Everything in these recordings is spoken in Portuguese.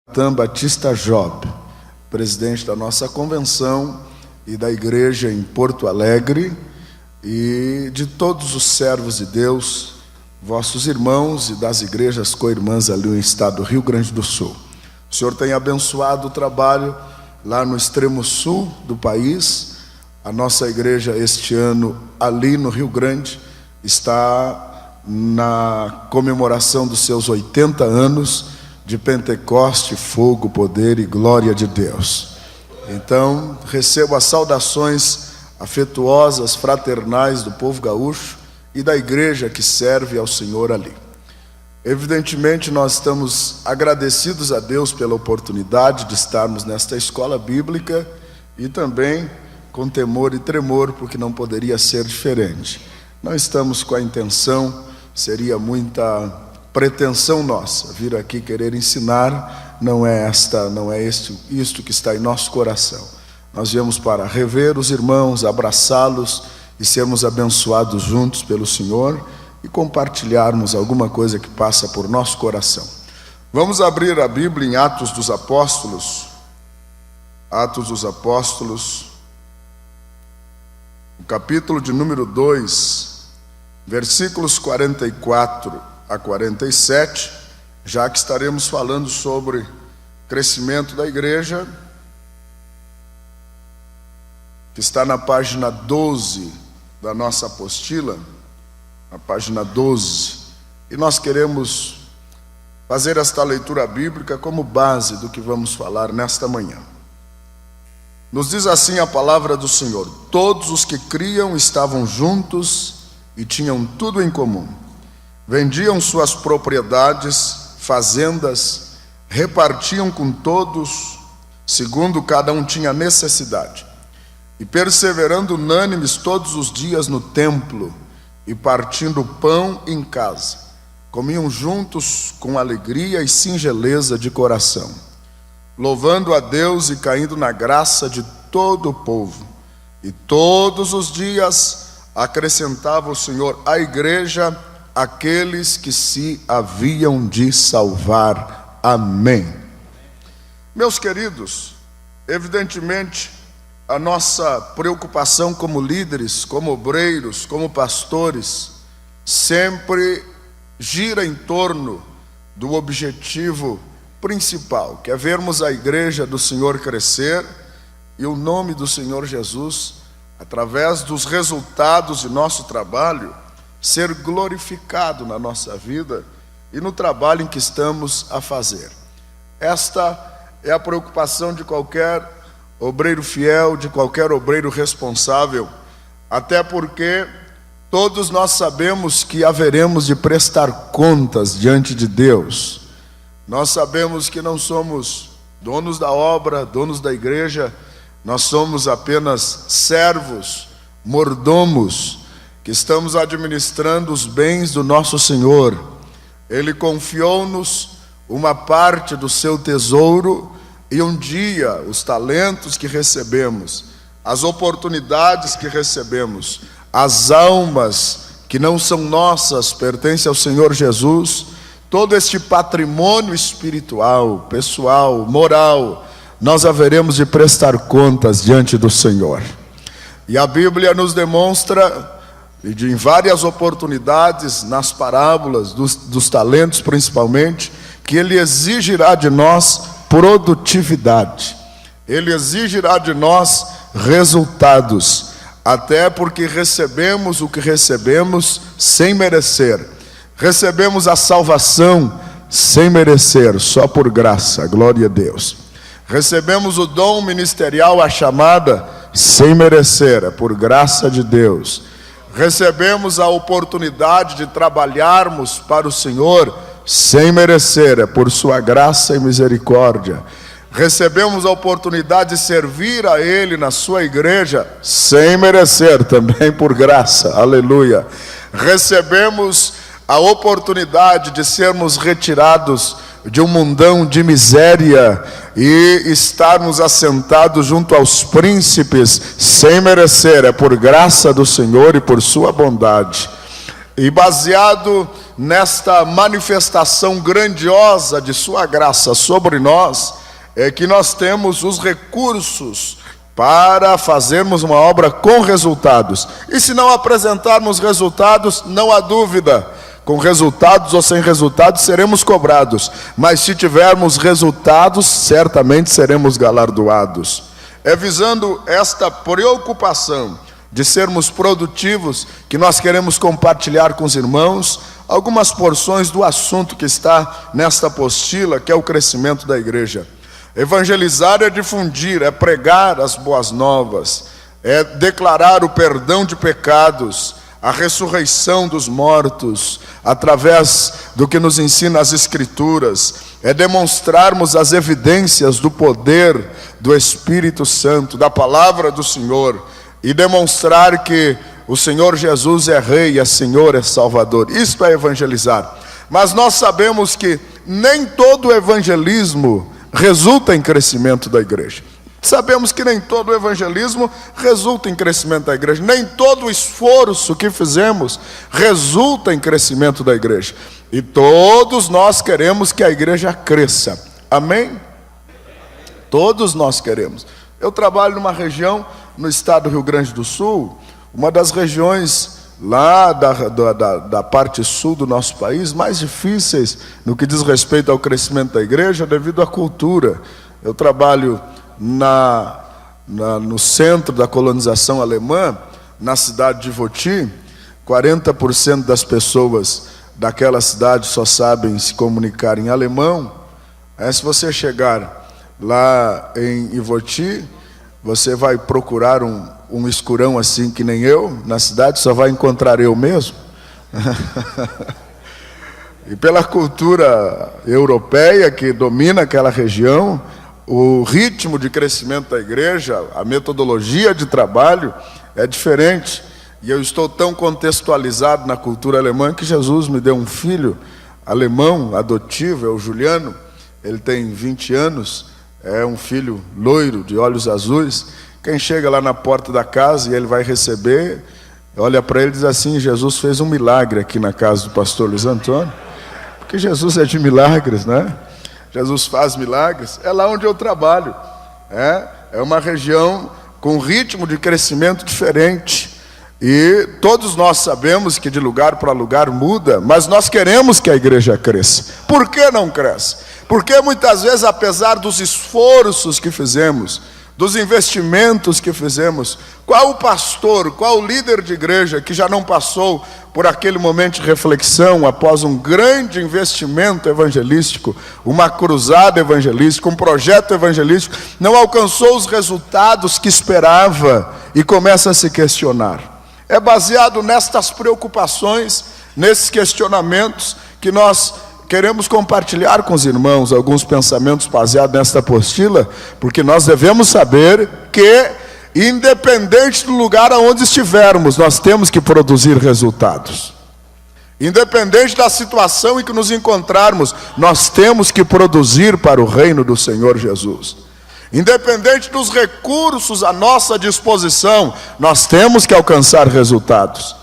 Natan Batista Job, presidente da nossa convenção e da igreja em Porto Alegre, e de todos os servos de Deus, vossos irmãos, e das igrejas co-irmãs ali no estado do Rio Grande do Sul. O Senhor tem abençoado o trabalho lá no extremo sul do país. A nossa igreja este ano ali no Rio Grande está na comemoração dos seus 80 anos de Pentecoste, fogo, poder e glória de Deus. Então, recebo as saudações afetuosas, fraternais do povo gaúcho e da igreja que serve ao Senhor ali. Evidentemente, nós estamos agradecidos a Deus pela oportunidade de estarmos nesta escola bíblica e também com temor e tremor, porque não poderia ser diferente. Não estamos com a intenção, seria muita pretensão nossa vir aqui querer ensinar, não é isto que está em nosso coração. Nós viemos para rever os irmãos, abraçá-los e sermos abençoados juntos pelo Senhor e compartilharmos alguma coisa que passa por nosso coração. Vamos abrir a Bíblia em Atos dos Apóstolos. Atos dos Apóstolos, o capítulo de número 2, versículos 44 a 47, já que estaremos falando sobre crescimento da igreja, que está na página 12 da nossa apostila, na página 12, e nós queremos fazer esta leitura bíblica como base do que vamos falar nesta manhã. Nos diz assim a palavra do Senhor: todos os que criam estavam juntos e tinham tudo em comum. Vendiam suas propriedades, fazendas, repartiam com todos, segundo cada um tinha necessidade. E perseverando unânimes todos os dias no templo, e partindo pão em casa, comiam juntos com alegria e singeleza de coração, louvando a Deus e caindo na graça de todo o povo. E todos os dias acrescentava o Senhor à igreja aqueles que se haviam de salvar. Amém. Meus queridos, evidentemente, a nossa preocupação como líderes, como obreiros, como pastores, sempre gira em torno do objetivo principal, que é vermos a igreja do Senhor crescer e o nome do Senhor Jesus, através dos resultados de nosso trabalho, ser glorificado na nossa vida e no trabalho em que estamos a fazer. Esta é a preocupação de qualquer obreiro fiel, de qualquer obreiro responsável, até porque todos nós sabemos que haveremos de prestar contas diante de Deus. Nós sabemos que não somos donos da obra, donos da igreja, nós somos apenas servos, mordomos, que estamos administrando os bens do nosso Senhor. Ele confiou-nos uma parte do seu tesouro, e um dia os talentos que recebemos, as oportunidades que recebemos, as almas que não são nossas, pertencem ao Senhor Jesus, todo este patrimônio espiritual, pessoal, moral, nós haveremos de prestar contas diante do Senhor. E a Bíblia nos demonstra, em várias oportunidades, nas parábolas dos talentos principalmente, que Ele exigirá de nós produtividade, Ele exigirá de nós resultados, até porque recebemos o que recebemos sem merecer, recebemos a salvação sem merecer, só por graça, glória a Deus. Recebemos o dom ministerial, a chamada, sem merecer, é por graça de Deus. Recebemos a oportunidade de trabalharmos para o Senhor sem merecer, é por sua graça e misericórdia. Recebemos a oportunidade de servir a Ele na sua igreja sem merecer, também por graça, aleluia. Recebemos a oportunidade de sermos retirados de um mundão de miséria e estarmos assentados junto aos príncipes sem merecer, é por graça do Senhor e por sua bondade. E baseado nesta manifestação grandiosa de sua graça sobre nós, é que nós temos os recursos para fazermos uma obra com resultados. E se não apresentarmos resultados, não há dúvida, com resultados ou sem resultados seremos cobrados. Mas se tivermos resultados, certamente seremos galardoados. É visando esta preocupação de sermos produtivos que nós queremos compartilhar com os irmãos algumas porções do assunto que está nesta apostila, que é o crescimento da igreja. Evangelizar é difundir, é pregar as boas novas, é declarar o perdão de pecados, a ressurreição dos mortos, através do que nos ensina as Escrituras, é demonstrarmos as evidências do poder do Espírito Santo, da palavra do Senhor, e demonstrar que o Senhor Jesus é Rei, é Senhor, é Salvador. Isto é evangelizar. Mas nós sabemos que nem todo evangelismo resulta em crescimento da igreja. Sabemos que nem todo evangelismo resulta em crescimento da igreja. Nem todo esforço que fizemos resulta em crescimento da igreja. E todos nós queremos que a igreja cresça. Amém? Todos nós queremos. Eu trabalho numa região no estado do Rio Grande do Sul, uma das regiões lá da parte sul do nosso país, mais difíceis no que diz respeito ao crescimento da igreja, devido à cultura. Eu trabalho no centro da colonização alemã, na cidade de Voti. 40% das pessoas daquela cidade só sabem se comunicar em alemão. Se você chegar lá em Ivoti, você vai procurar um escurão assim que nem eu, na cidade só vai encontrar eu mesmo. E pela cultura europeia que domina aquela região, o ritmo de crescimento da igreja, a metodologia de trabalho é diferente. E eu estou tão contextualizado na cultura alemã que Jesus me deu um filho alemão, adotivo, é o Juliano. Ele tem 20 anos, é um filho loiro, de olhos azuis. Quem chega lá na porta da casa e ele vai receber, olha para ele e diz assim: Jesus fez um milagre aqui na casa do pastor Luiz Antônio. Porque Jesus é de milagres, né? Jesus faz milagres. É lá onde eu trabalho. É uma região com ritmo de crescimento diferente. E todos nós sabemos que de lugar para lugar muda, mas nós queremos que a igreja cresça. Por que não cresce? Porque muitas vezes, apesar dos esforços que fizemos, dos investimentos que fizemos, qual o pastor, qual o líder de igreja que já não passou por aquele momento de reflexão após um grande investimento evangelístico, uma cruzada evangelística, um projeto evangelístico, não alcançou os resultados que esperava e começa a se questionar? É baseado nestas preocupações, nesses questionamentos, que nós queremos compartilhar com os irmãos alguns pensamentos baseados nesta apostila, porque nós devemos saber que, independente do lugar aonde estivermos, nós temos que produzir resultados. Independente da situação em que nos encontrarmos, nós temos que produzir para o reino do Senhor Jesus. Independente dos recursos à nossa disposição, nós temos que alcançar resultados.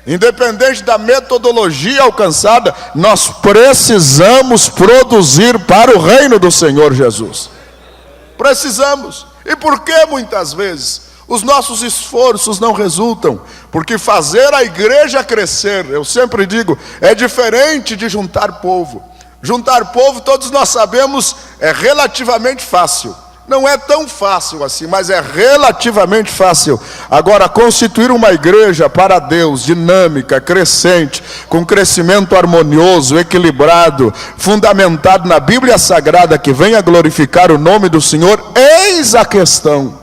Independente da metodologia alcançada, nós precisamos produzir para o reino do Senhor Jesus. Precisamos. E por que muitas vezes os nossos esforços não resultam? Porque fazer a igreja crescer, eu sempre digo, é diferente de juntar povo. Juntar povo, todos nós sabemos, é relativamente fácil. Não é tão fácil assim, mas é relativamente fácil. Agora, constituir uma igreja para Deus, dinâmica, crescente, com crescimento harmonioso, equilibrado, fundamentado na Bíblia Sagrada, que venha glorificar o nome do Senhor, eis a questão.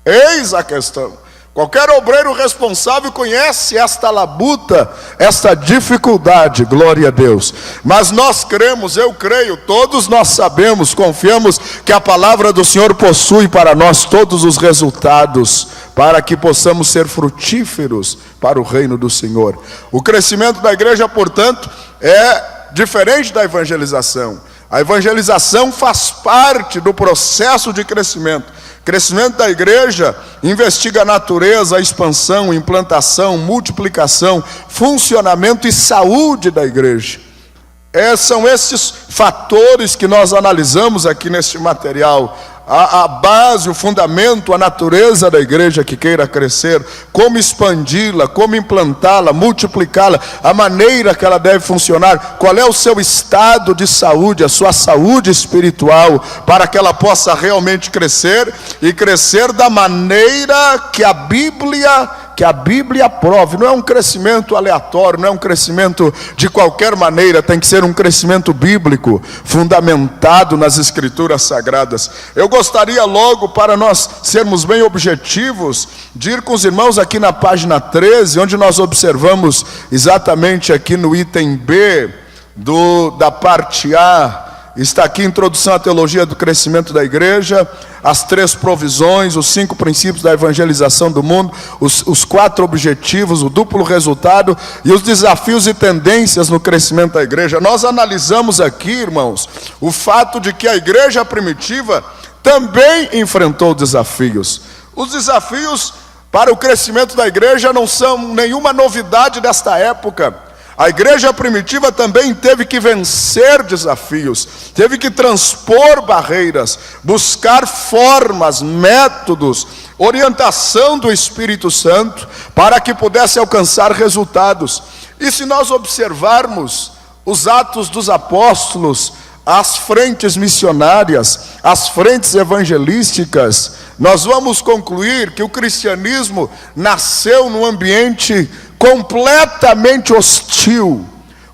Eis a questão. Qualquer obreiro responsável conhece esta labuta, esta dificuldade, glória a Deus. Mas nós cremos, eu creio, todos nós sabemos, confiamos que a palavra do Senhor possui para nós todos os resultados, para que possamos ser frutíferos para o reino do Senhor. O crescimento da igreja, portanto, é diferente da evangelização. A evangelização faz parte do processo de crescimento. Crescimento da igreja investiga a natureza, a expansão, implantação, multiplicação, funcionamento e saúde da igreja. São esses fatores que nós analisamos aqui neste material. A base, o fundamento, a natureza da igreja que queira crescer, como expandi-la, como implantá-la, multiplicá-la, a maneira que ela deve funcionar, qual é o seu estado de saúde, a sua saúde espiritual, para que ela possa realmente crescer, e crescer da maneira que a Bíblia aprove. Não é um crescimento aleatório, não é um crescimento de qualquer maneira, tem que ser um crescimento bíblico, fundamentado nas Escrituras Sagradas. Eu gostaria logo, para nós sermos bem objetivos, de ir com os irmãos aqui na página 13, onde nós observamos exatamente aqui no item B da parte A. Está aqui a introdução à teologia do crescimento da igreja, as 3 provisões, os 5 princípios da evangelização do mundo, os 4 objetivos, o duplo resultado e os desafios e tendências no crescimento da igreja. Nós analisamos aqui, irmãos, o fato de que a igreja primitiva também enfrentou desafios. Os desafios para o crescimento da igreja não são nenhuma novidade desta época. A igreja primitiva também teve que vencer desafios, teve que transpor barreiras, buscar formas, métodos, orientação do Espírito Santo, para que pudesse alcançar resultados. E se nós observarmos os Atos dos Apóstolos, as frentes missionárias, as frentes evangelísticas, nós vamos concluir que o cristianismo nasceu num ambiente completamente hostil,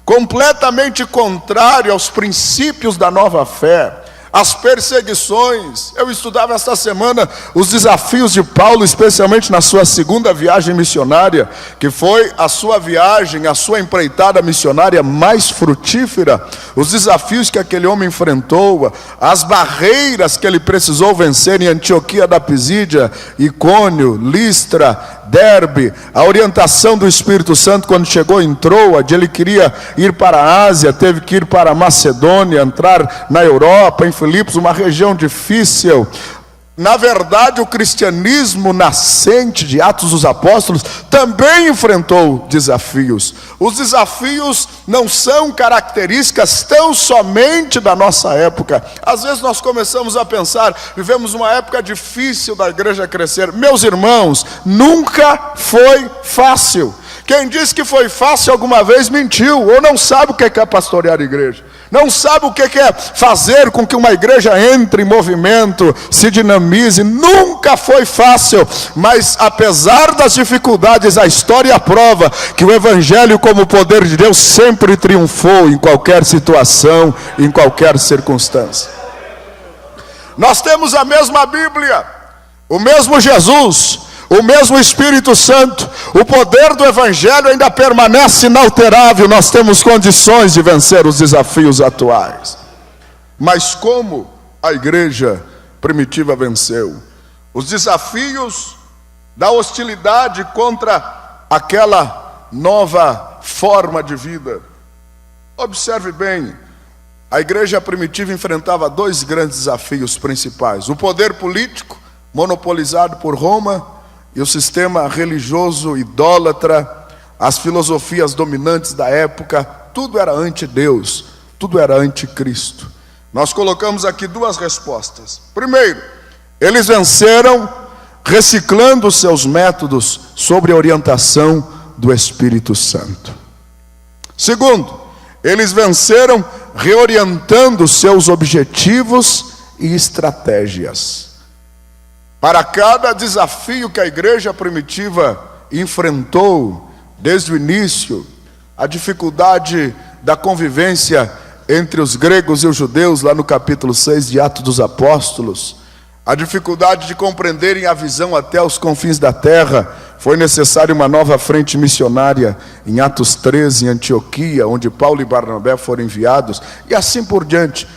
completamente contrário aos princípios da nova fé, as perseguições. Eu estudava esta semana os desafios de Paulo, especialmente na sua segunda viagem missionária, que foi a sua viagem, a sua empreitada missionária mais frutífera. Os desafios que aquele homem enfrentou, as barreiras que ele precisou vencer em Antioquia da Pisídia, Icônio, Listra, Derbe, a orientação do Espírito Santo quando chegou em Troade. Ele queria ir para a Ásia, teve que ir para a Macedônia, entrar na Europa, em Filipos, uma região difícil. Na verdade, o cristianismo nascente de Atos dos Apóstolos também enfrentou desafios. Os desafios não são características tão somente da nossa época. Às vezes nós começamos a pensar, vivemos uma época difícil da igreja crescer. Meus irmãos, nunca foi fácil. Quem disse que foi fácil alguma vez mentiu, ou não sabe o que é pastorear a igreja. Não sabe o que é fazer com que uma igreja entre em movimento, se dinamize. Nunca foi fácil, mas apesar das dificuldades, a história prova que o Evangelho, como poder de Deus, sempre triunfou em qualquer situação, em qualquer circunstância. Nós temos a mesma Bíblia, o mesmo Jesus, o mesmo Espírito Santo. O poder do Evangelho ainda permanece inalterável. Nós temos condições de vencer os desafios atuais. Mas como a igreja primitiva venceu? Os desafios da hostilidade contra aquela nova forma de vida. Observe bem, a igreja primitiva enfrentava 2 grandes desafios principais: o poder político, monopolizado por Roma, e o sistema religioso idólatra, as filosofias dominantes da época. Tudo era anti-Deus, tudo era anticristo. Nós colocamos aqui 2 respostas. Primeiro, eles venceram reciclando os seus métodos sobre a orientação do Espírito Santo. Segundo, eles venceram reorientando os seus objetivos e estratégias. Para cada desafio que a igreja primitiva enfrentou desde o início, a dificuldade da convivência entre os gregos e os judeus, lá no capítulo 6 de Atos dos Apóstolos, a dificuldade de compreenderem a visão até os confins da terra, foi necessária uma nova frente missionária em Atos 13, em Antioquia, onde Paulo e Barnabé foram enviados, e assim por diante.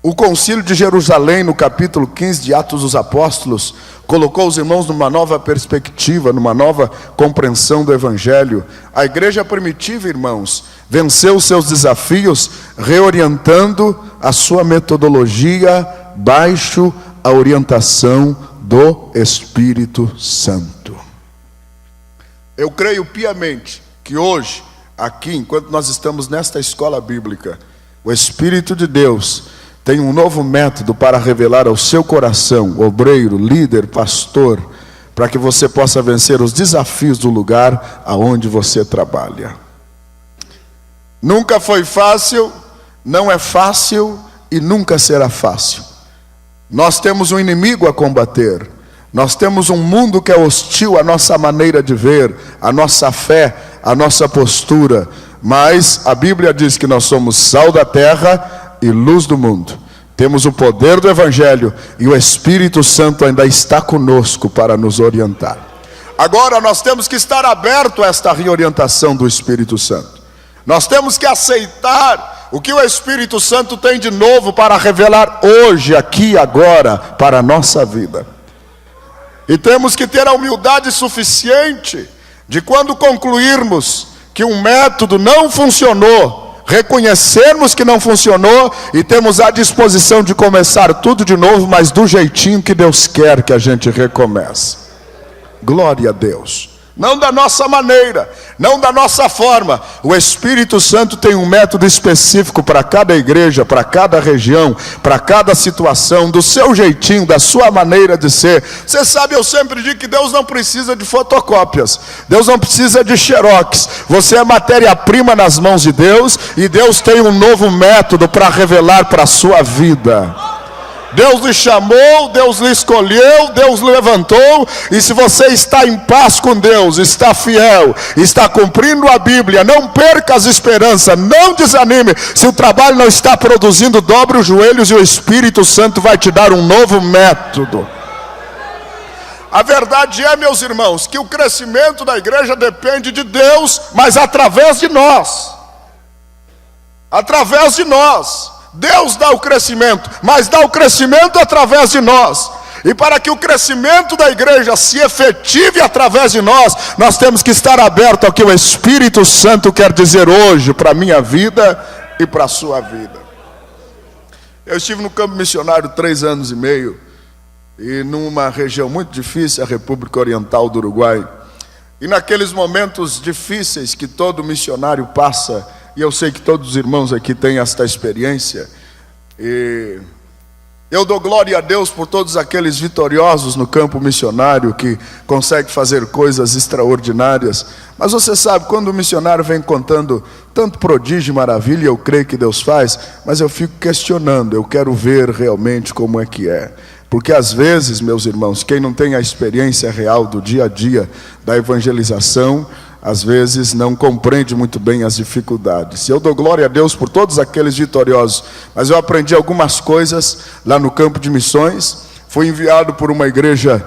O concílio de Jerusalém, no capítulo 15 de Atos dos Apóstolos, colocou os irmãos numa nova perspectiva, numa nova compreensão do Evangelho. A igreja primitiva, irmãos, venceu os seus desafios reorientando a sua metodologia baixo a orientação do Espírito Santo. Eu creio piamente que hoje, aqui, enquanto nós estamos nesta escola bíblica, o Espírito de Deus tem um novo método para revelar ao seu coração, obreiro, líder, pastor, para que você possa vencer os desafios do lugar aonde você trabalha. Nunca foi fácil, não é fácil e nunca será fácil. Nós temos um inimigo a combater. Nós temos um mundo que é hostil à nossa maneira de ver, à nossa fé, à nossa postura. Mas a Bíblia diz que nós somos sal da terra e luz do mundo. Temos o poder do Evangelho e o Espírito Santo ainda está conosco para nos orientar. Agora nós temos que estar aberto a esta reorientação do Espírito Santo. Nós temos que aceitar o que o Espírito Santo tem de novo para revelar hoje, aqui, agora, para a nossa vida. E temos que ter a humildade suficiente de, quando concluirmos que um método não funcionou, reconhecermos que não funcionou e temos a disposição de começar tudo de novo, mas do jeitinho que Deus quer que a gente recomece. Glória a Deus. Não da nossa maneira, não da nossa forma. O Espírito Santo tem um método específico para cada igreja, para cada região, para cada situação, do seu jeitinho, da sua maneira de ser. Você sabe, eu sempre digo que Deus não precisa de fotocópias, Deus não precisa de xerox. Você é matéria-prima nas mãos de Deus, e Deus tem um novo método para revelar para a sua vida. Deus lhe chamou, Deus lhe escolheu, Deus lhe levantou, e se você está em paz com Deus, está fiel, está cumprindo a Bíblia, não perca as esperanças, não desanime. Se o trabalho não está produzindo, dobre os joelhos e o Espírito Santo vai te dar um novo método. A verdade é, meus irmãos, que o crescimento da igreja depende de Deus, mas através de nós. Através de nós. Deus dá o crescimento, mas dá o crescimento através de nós. E para que o crescimento da igreja se efetive através de nós, nós temos que estar abertos ao que o Espírito Santo quer dizer hoje para a minha vida e para a sua vida. Eu estive no campo missionário 3 anos e meio, e numa região muito difícil, a República Oriental do Uruguai. E naqueles momentos difíceis que todo missionário passa, e eu sei que todos os irmãos aqui têm esta experiência, e eu dou glória a Deus por todos aqueles vitoriosos no campo missionário que conseguem fazer coisas extraordinárias. Mas você sabe, quando o missionário vem contando tanto prodígio e maravilha, eu creio que Deus faz, mas eu fico questionando, eu quero ver realmente como é que é. Porque às vezes, meus irmãos, quem não tem a experiência real do dia a dia da evangelização, às vezes não compreende muito bem as dificuldades. Eu dou glória a Deus por todos aqueles vitoriosos, mas eu aprendi algumas coisas lá no campo de missões. Fui enviado por uma igreja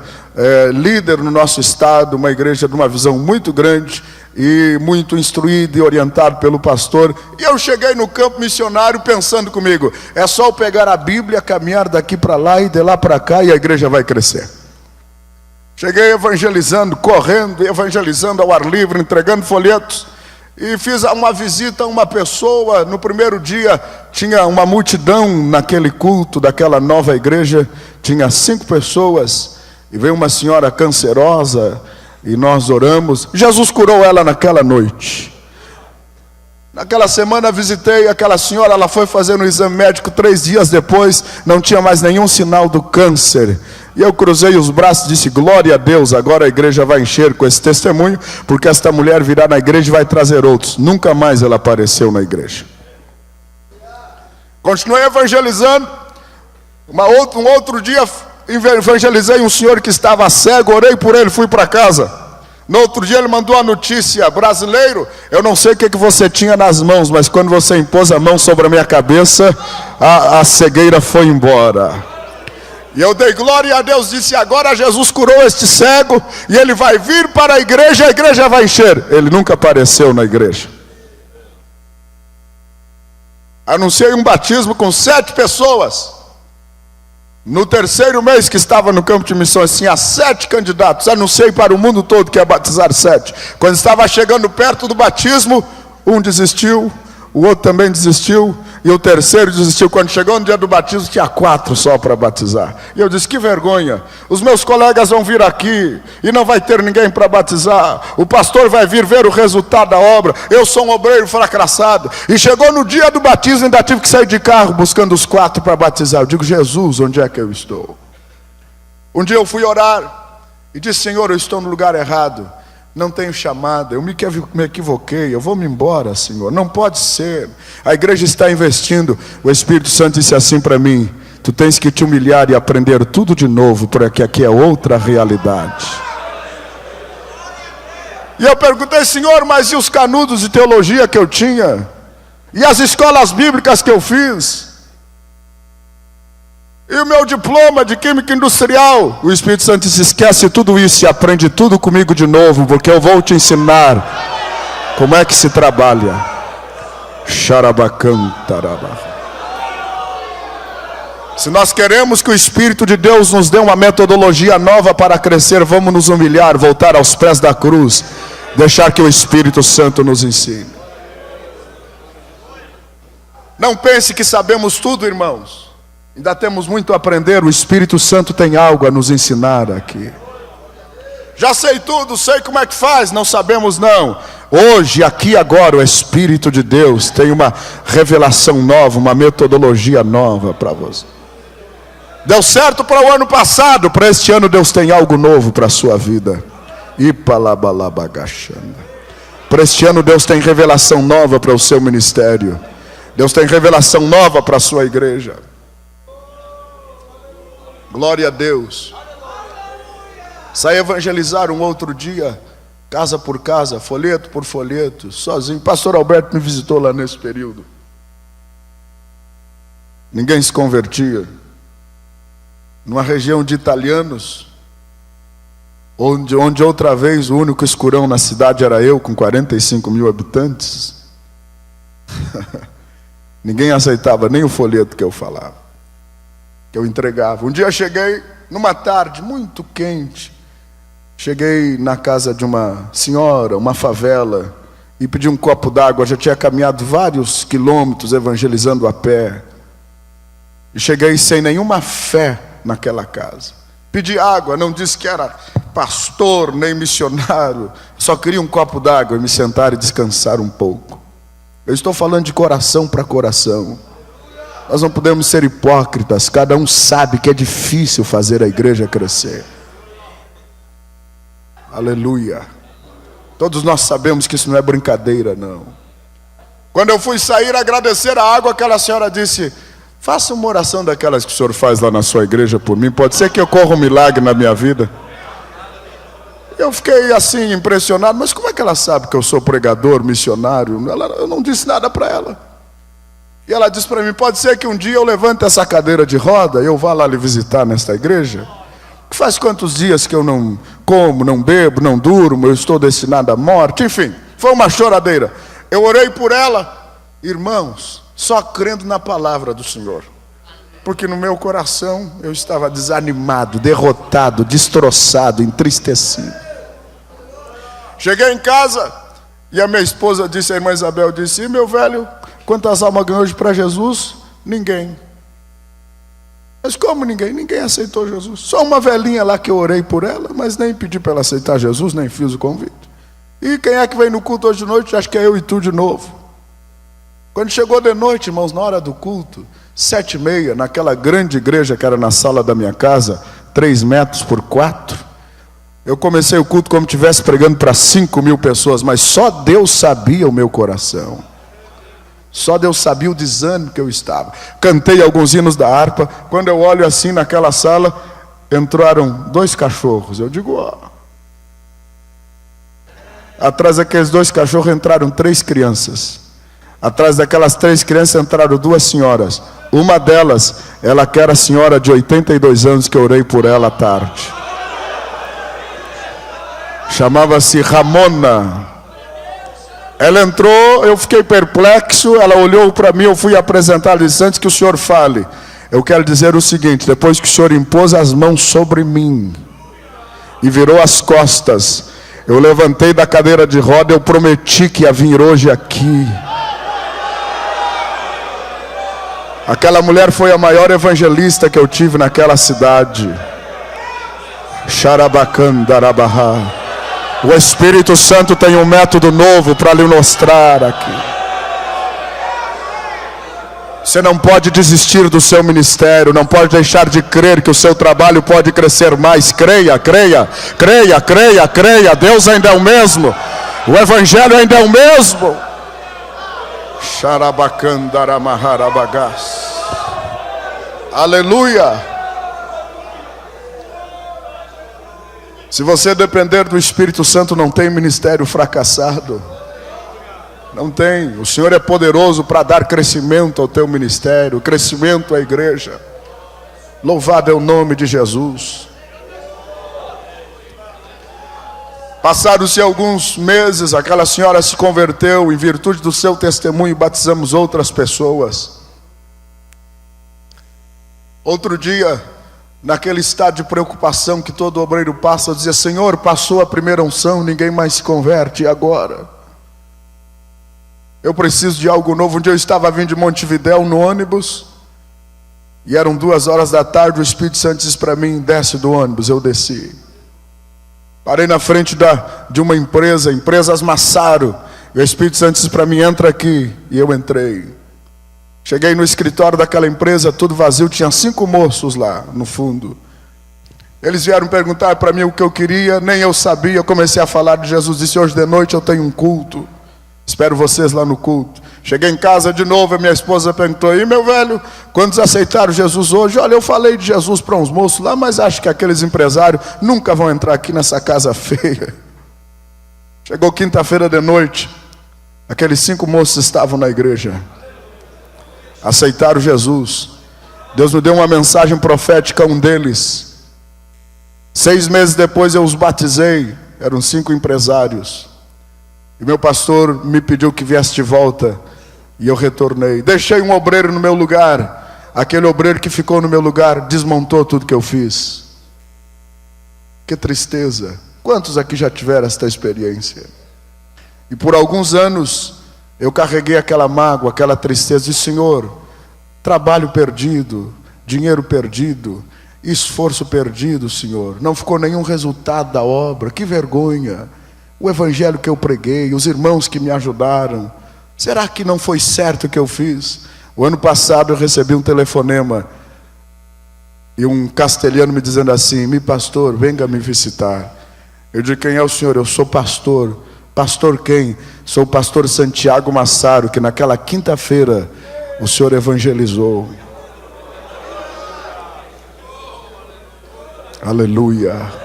líder no nosso estado, uma igreja de uma visão muito grande e muito instruído e orientado pelo pastor. E eu cheguei no campo missionário pensando comigo, é só eu pegar a Bíblia, caminhar daqui para lá e de lá para cá e a igreja vai crescer. Cheguei evangelizando, correndo, evangelizando ao ar livre, entregando folhetos. E fiz uma visita a uma pessoa. No primeiro dia tinha uma multidão naquele culto daquela nova igreja. Tinha 5 pessoas. E veio uma senhora cancerosa e nós oramos. Jesus curou ela naquela noite. Naquela semana visitei aquela senhora. Ela foi fazer um exame médico 3 dias depois. Não tinha mais nenhum sinal do câncer. E eu cruzei os braços e disse, glória a Deus, agora a igreja vai encher com esse testemunho, porque esta mulher virá na igreja e vai trazer outros. Nunca mais ela apareceu na igreja. Continuei evangelizando. Um outro dia evangelizei um senhor que estava cego, orei por ele, fui para casa. No outro dia ele mandou a notícia, brasileiro, eu não sei o que você tinha nas mãos, mas quando você impôs a mão sobre a minha cabeça, a cegueira foi embora. E eu dei glória a Deus, disse, agora Jesus curou este cego, e ele vai vir para a igreja vai encher. Ele nunca apareceu na igreja. Anunciei um batismo com 7 pessoas. No 3º mês que estava no campo de missões, tinha 7 candidatos. Anunciei para o mundo todo que ia batizar 7. Quando estava chegando perto do batismo, um desistiu, o outro também desistiu. e o terceiro desistiu. Quando chegou no dia do batismo, tinha 4 só para batizar. E eu disse, que vergonha, os meus colegas vão vir aqui e não vai ter ninguém para batizar. O pastor vai vir ver o resultado da obra. Eu sou um obreiro fracassado. E chegou no dia do batismo, ainda tive que sair de carro buscando os 4 para batizar. Eu digo, Jesus, onde é que eu estou? Um dia eu fui orar e disse, Senhor, eu estou no lugar errado. Não tenho chamada, eu me equivoquei, eu vou me embora, Senhor. Não pode ser. A igreja está investindo. O Espírito Santo disse assim para mim, tu tens que te humilhar e aprender tudo de novo, porque aqui é outra realidade. E eu perguntei, Senhor, mas e os canudos de teologia que eu tinha? E as escolas bíblicas que eu fiz? E o meu diploma de química industrial? O Espírito Santo disse, esquece tudo isso e aprende tudo comigo de novo, porque eu vou te ensinar como é que se trabalha. Xarabacantarabá. Se nós queremos que o Espírito de Deus nos dê uma metodologia nova para crescer, vamos nos humilhar, voltar aos pés da cruz, deixar que o Espírito Santo nos ensine. Não pense que sabemos tudo, irmãos. Ainda temos muito a aprender. O Espírito Santo tem algo a nos ensinar aqui. Já sei tudo, sei como é que faz. Não sabemos não. Hoje, aqui agora, o Espírito de Deus tem uma revelação nova, uma metodologia nova para você. Deu certo para o ano passado, para este ano Deus tem algo novo para a sua vida. Para este ano Deus tem revelação nova para o seu ministério. Deus tem revelação nova para a sua igreja. Glória a Deus. Saí evangelizar um outro dia, casa por casa, folheto por folheto, sozinho. Pastor Alberto me visitou lá nesse período. Ninguém se convertia. Numa região de italianos, onde outra vez o único escurão na cidade era eu, com 45 mil habitantes. Ninguém aceitava nem o folheto que eu falava, que eu entregava. Um dia eu cheguei, numa tarde muito quente, cheguei na casa de uma senhora, uma favela, e pedi um copo d'água. Já tinha caminhado vários quilômetros evangelizando a pé, e cheguei sem nenhuma fé naquela casa. Pedi água, não disse que era pastor nem missionário, só queria um copo d'água e me sentar e descansar um pouco. Eu estou falando de coração para coração. Nós não podemos ser hipócritas. Cada um sabe que é difícil fazer a igreja crescer. Aleluia. Todos nós sabemos que isso não é brincadeira, não. Quando eu fui sair agradecer a água, aquela senhora disse, faça uma oração daquelas que o senhor faz lá na sua igreja por mim. Pode ser que ocorra um milagre na minha vida. Eu fiquei assim impressionado. Mas como é que ela sabe que eu sou pregador, missionário? Eu não disse nada para ela. E ela disse para mim, pode ser que um dia eu levante essa cadeira de roda e eu vá lá lhe visitar nesta igreja? Faz quantos dias que eu não como, não bebo, não durmo, eu estou destinado à morte. Enfim, foi uma choradeira. Eu orei por ela, irmãos, só crendo na palavra do Senhor. Porque no meu coração eu estava desanimado, derrotado, destroçado, entristecido. Cheguei em casa e a minha esposa disse, a irmã Isabel disse, e meu velho, quantas almas ganhou hoje para Jesus? Ninguém. Mas como ninguém? Ninguém aceitou Jesus. Só uma velhinha lá que eu orei por ela, mas nem pedi para ela aceitar Jesus, nem fiz o convite. E quem é que vem no culto hoje de noite? Acho que é eu e tu de novo. Quando chegou de noite, irmãos, na hora do culto, 7h30, naquela grande igreja que era na sala da minha casa, 3 metros por 4, eu comecei o culto como se estivesse pregando para 5.000 pessoas, mas só Deus sabia o meu coração. Só Deus sabia o desânimo que eu estava. Cantei alguns hinos da harpa. Quando eu olho assim naquela sala, entraram 2 cachorros. Eu digo, ó. Atrás daqueles 2 cachorros entraram 3 crianças. Atrás daquelas 3 crianças entraram 2 senhoras. Uma delas, ela que era a senhora de 82 anos que eu orei por ela à tarde. Chamava-se Ramona. Ela entrou, eu fiquei perplexo, ela olhou para mim, eu fui apresentar, ela disse, antes que o senhor fale, eu quero dizer o seguinte, depois que o senhor impôs as mãos sobre mim e virou as costas, eu levantei da cadeira de roda, eu prometi que ia vir hoje aqui. Aquela mulher foi a maior evangelista que eu tive naquela cidade. Xarabacandarabarra. O Espírito Santo tem um método novo para lhe mostrar aqui. Você não pode desistir do seu ministério, não pode deixar de crer que o seu trabalho pode crescer mais. Creia, creia, creia, creia, creia. Deus ainda é o mesmo. O Evangelho ainda é o mesmo. Xarabacandaramarabagás. Aleluia. Se você depender do Espírito Santo, não tem ministério fracassado. Não tem. O Senhor é poderoso para dar crescimento ao teu ministério, crescimento à igreja. Louvado é o nome de Jesus. Passaram-se alguns meses, aquela senhora se converteu. Em virtude do seu testemunho, batizamos outras pessoas. Outro dia, naquele estado de preocupação que todo obreiro passa, eu dizia: Senhor, passou a primeira unção, ninguém mais se converte, e agora? Eu preciso de algo novo. Um dia eu estava vindo de Montevidéu no ônibus, e eram 2 horas da tarde, o Espírito Santo disse para mim: desce do ônibus. Eu desci. Parei na frente de uma empresa, Empresas Massaro, e o Espírito Santo disse para mim: entra aqui, e eu entrei. Cheguei no escritório daquela empresa, tudo vazio, tinha 5 moços lá no fundo. Eles vieram perguntar para mim o que eu queria, nem eu sabia. Eu comecei a falar de Jesus, disse: hoje de noite eu tenho um culto, espero vocês lá no culto. Cheguei em casa de novo, a minha esposa perguntou: e meu velho, quantos aceitaram Jesus hoje? Olha, eu falei de Jesus para uns moços lá, mas acho que aqueles empresários nunca vão entrar aqui nessa casa feia. Chegou quinta-feira de noite, aqueles 5 moços estavam na igreja, aceitaram Jesus. Deus me deu uma mensagem profética a um deles. 6 meses depois eu os batizei. Eram 5 empresários. E meu pastor me pediu que viesse de volta, e eu retornei. Deixei um obreiro no meu lugar. Aquele obreiro que ficou no meu lugar desmontou tudo que eu fiz. Que tristeza. Quantos aqui já tiveram esta experiência? E por alguns anos eu carreguei aquela mágoa, aquela tristeza. E Senhor, trabalho perdido, dinheiro perdido, esforço perdido, Senhor. Não ficou nenhum resultado da obra. Que vergonha. O evangelho que eu preguei, os irmãos que me ajudaram, será que não foi certo o que eu fiz? O ano passado eu recebi um telefonema, e um castelhano me dizendo assim: meu pastor, venha me visitar. Eu disse: quem é o senhor? Eu sou pastor. Pastor quem? Sou o pastor Santiago Massaro, que naquela quinta-feira o senhor evangelizou. Aleluia.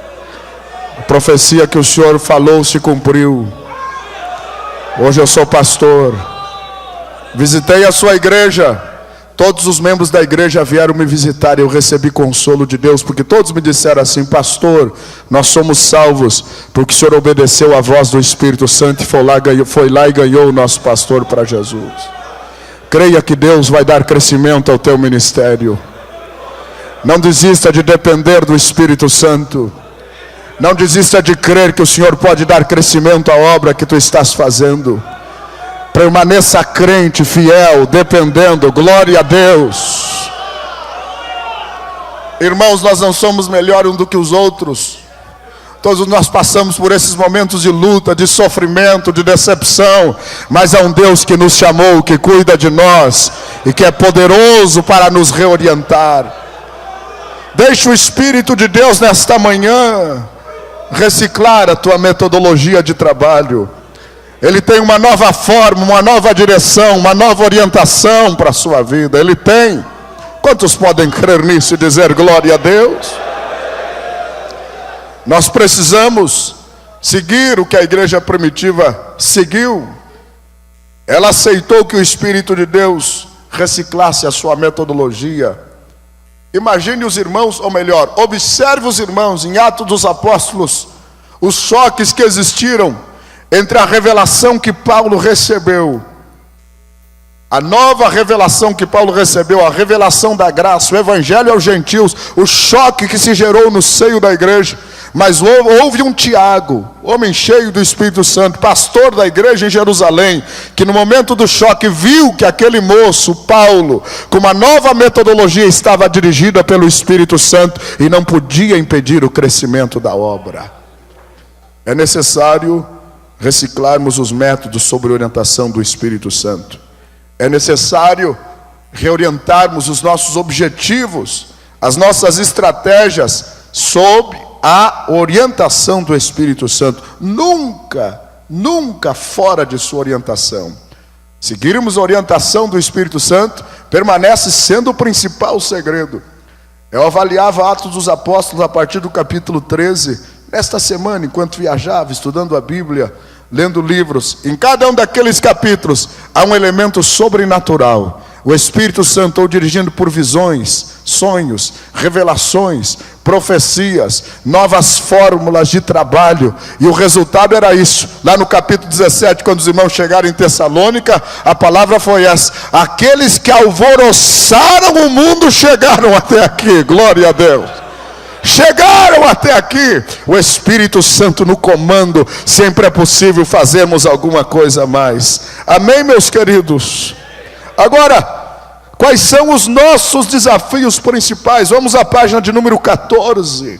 A profecia que o Senhor falou se cumpriu. Hoje eu sou pastor. Visitei a sua igreja. Todos os membros da igreja vieram me visitar, e eu recebi consolo de Deus, porque todos me disseram assim: pastor, nós somos salvos porque o Senhor obedeceu à voz do Espírito Santo e foi lá e ganhou o nosso pastor para Jesus. Creia que Deus vai dar crescimento ao teu ministério. Não desista de depender do Espírito Santo. Não desista de crer que o Senhor pode dar crescimento à obra que tu estás fazendo. Permaneça crente, fiel, dependendo. Glória a Deus. Irmãos, nós não somos melhores uns do que os outros. Todos nós passamos por esses momentos de luta, de sofrimento, de decepção. Mas há um Deus que nos chamou, que cuida de nós e que é poderoso para nos reorientar. Deixa o Espírito de Deus nesta manhã reciclar a tua metodologia de trabalho. Ele tem uma nova forma, uma nova direção, uma nova orientação para a sua vida. Ele tem. Quantos podem crer nisso e dizer glória a Deus? Nós precisamos seguir o que a igreja primitiva seguiu. Ela aceitou que o Espírito de Deus reciclasse a sua metodologia. Imagine os irmãos, ou melhor, observe os irmãos em Atos dos Apóstolos, os choques que existiram entre a revelação que Paulo recebeu, a nova revelação que Paulo recebeu, a revelação da graça, o evangelho aos gentios, o choque que se gerou no seio da igreja. Mas houve um Tiago, homem cheio do Espírito Santo, pastor da igreja em Jerusalém, que no momento do choque viu que aquele moço, Paulo, com uma nova metodologia, estava dirigida pelo Espírito Santo e não podia impedir o crescimento da obra. É necessário reciclarmos os métodos sob orientação do Espírito Santo. É necessário reorientarmos os nossos objetivos, as nossas estratégias sob a orientação do Espírito Santo. Nunca fora de sua orientação. Seguirmos a orientação do Espírito Santo permanece sendo o principal segredo. Eu avaliava Atos dos Apóstolos a partir do capítulo 13, nesta semana, enquanto viajava, estudando a Bíblia, lendo livros. Em cada um daqueles capítulos há um elemento sobrenatural. O Espírito Santo ou dirigindo por visões, sonhos, revelações, profecias, novas fórmulas de trabalho. E o resultado era isso. Lá no capítulo 17, quando os irmãos chegaram em Tessalônica, a palavra foi essa: aqueles que alvoroçaram o mundo chegaram até aqui. Glória a Deus. Chegaram até aqui. O Espírito Santo no comando. Sempre é possível fazermos alguma coisa a mais. Amém, meus queridos? Agora, quais são os nossos desafios principais? Vamos à página de número 14.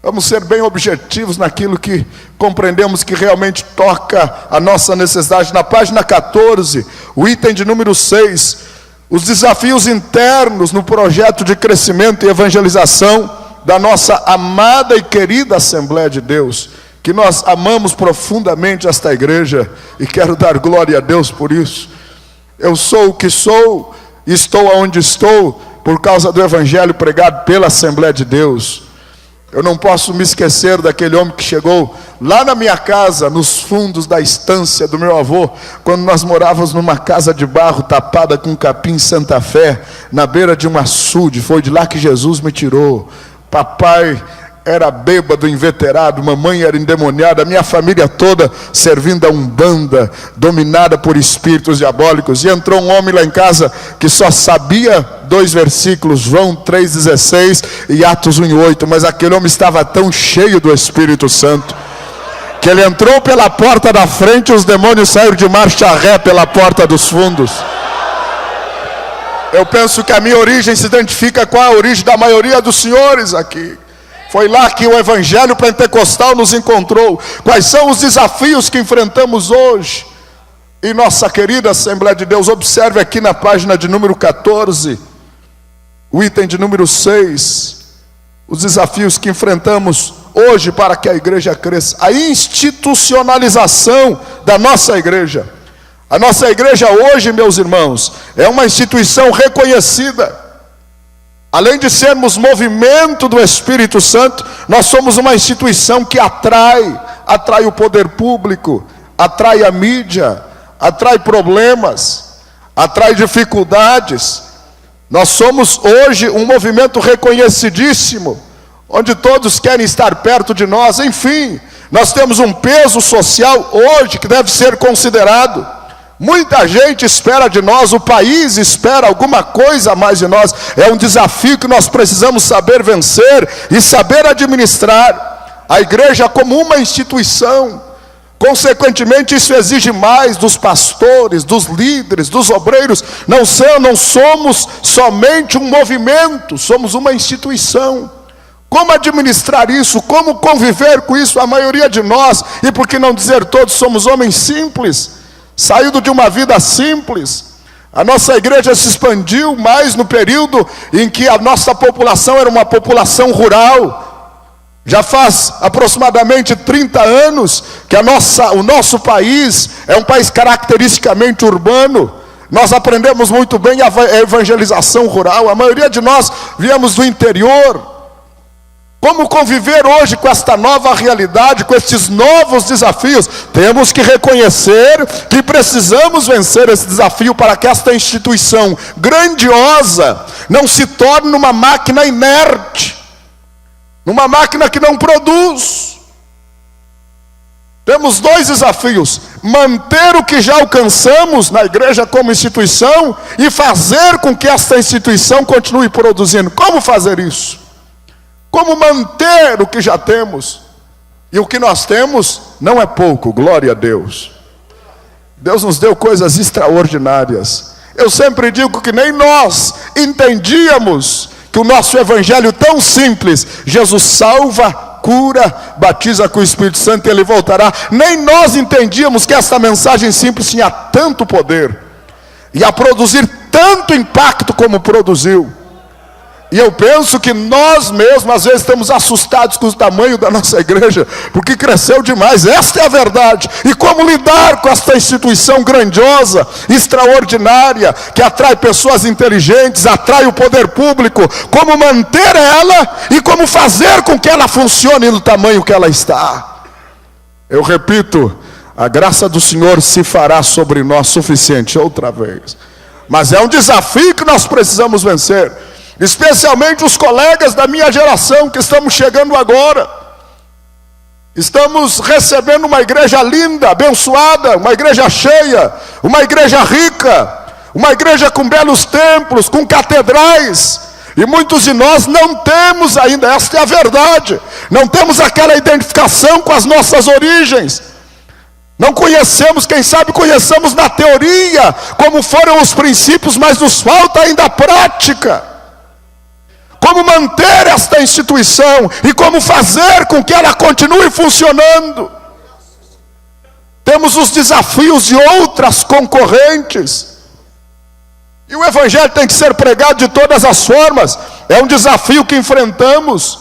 Vamos ser bem objetivos naquilo que compreendemos que realmente toca a nossa necessidade. Na página 14, o item de número 6, os desafios internos no projeto de crescimento e evangelização da nossa amada e querida Assembleia de Deus, que nós amamos profundamente esta igreja e quero dar glória a Deus por isso. Eu sou o que sou, estou onde estou, por causa do evangelho pregado pela Assembleia de Deus. Eu não posso me esquecer daquele homem que chegou lá na minha casa, nos fundos da estância do meu avô, quando nós morávamos numa casa de barro tapada com capim em Santa Fé, na beira de um açude. Foi de lá que Jesus me tirou. Papai era bêbado, inveterado, mamãe era endemoniada, minha família toda servindo a Umbanda, dominada por espíritos diabólicos. E entrou um homem lá em casa que só sabia 2 versículos, João 3,16 e Atos 1,8, mas aquele homem estava tão cheio do Espírito Santo, que ele entrou pela porta da frente e os demônios saíram de marcha ré pela porta dos fundos. Eu penso que a minha origem se identifica com a origem da maioria dos senhores aqui. Foi lá que o evangelho pentecostal nos encontrou. Quais são os desafios que enfrentamos hoje? E nossa querida Assembleia de Deus, observe aqui na página de número 14, o item de número 6, os desafios que enfrentamos hoje para que a igreja cresça. A institucionalização da nossa igreja. A nossa igreja hoje, meus irmãos, é uma instituição reconhecida. Além de sermos movimento do Espírito Santo, nós somos uma instituição que atrai o poder público, atrai a mídia, atrai problemas, atrai dificuldades. Nós somos hoje um movimento reconhecidíssimo, onde todos querem estar perto de nós. Enfim, nós temos um peso social hoje que deve ser considerado. Muita gente espera de nós, o país espera alguma coisa a mais de nós. É um desafio que nós precisamos saber vencer e saber administrar. A igreja como uma instituição. Consequentemente, isso exige mais dos pastores, dos líderes, dos obreiros. Não somos somente um movimento, somos uma instituição. Como administrar isso? Como conviver com isso? A maioria de nós, e por que não dizer todos, somos homens simples, saído de uma vida simples. A nossa igreja se expandiu mais no período em que a nossa população era uma população rural. Já faz aproximadamente 30 anos que o nosso país é um país caracteristicamente urbano. Nós aprendemos muito bem a evangelização rural. A maioria de nós viemos do interior. Como conviver hoje com esta nova realidade, com estes novos desafios? Temos que reconhecer que precisamos vencer esse desafio para que esta instituição grandiosa não se torne uma máquina inerte, numa máquina que não produz. Temos 2 desafios: manter o que já alcançamos na igreja como instituição e fazer com que esta instituição continue produzindo. Como fazer isso? Como manter o que já temos? E o que nós temos não é pouco, glória a Deus. Deus nos deu coisas extraordinárias. Eu sempre digo que nem nós entendíamos que o nosso evangelho tão simples, Jesus salva, cura, batiza com o Espírito Santo e Ele voltará. Nem nós entendíamos que essa mensagem simples tinha tanto poder, ia produzir tanto impacto como produziu. E eu penso que nós mesmos, às vezes, estamos assustados com o tamanho da nossa igreja, porque cresceu demais, esta é a verdade. E como lidar com esta instituição grandiosa, extraordinária, que atrai pessoas inteligentes, atrai o poder público, como manter ela e como fazer com que ela funcione no tamanho que ela está. Eu repito, a graça do Senhor se fará sobre nós suficiente outra vez. Mas é um desafio que nós precisamos vencer. Especialmente os colegas da minha geração que estamos chegando agora. Estamos recebendo uma igreja linda, abençoada, uma igreja cheia, uma igreja rica, uma igreja com belos templos, com catedrais. E muitos de nós não temos ainda, esta é a verdade, não temos aquela identificação com as nossas origens. Não conhecemos, quem sabe conheçamos na teoria como foram os princípios, mas nos falta ainda a prática. Como manter esta instituição e como fazer com que ela continue funcionando. Temos os desafios de outras concorrentes. E o evangelho tem que ser pregado de todas as formas. É um desafio que enfrentamos.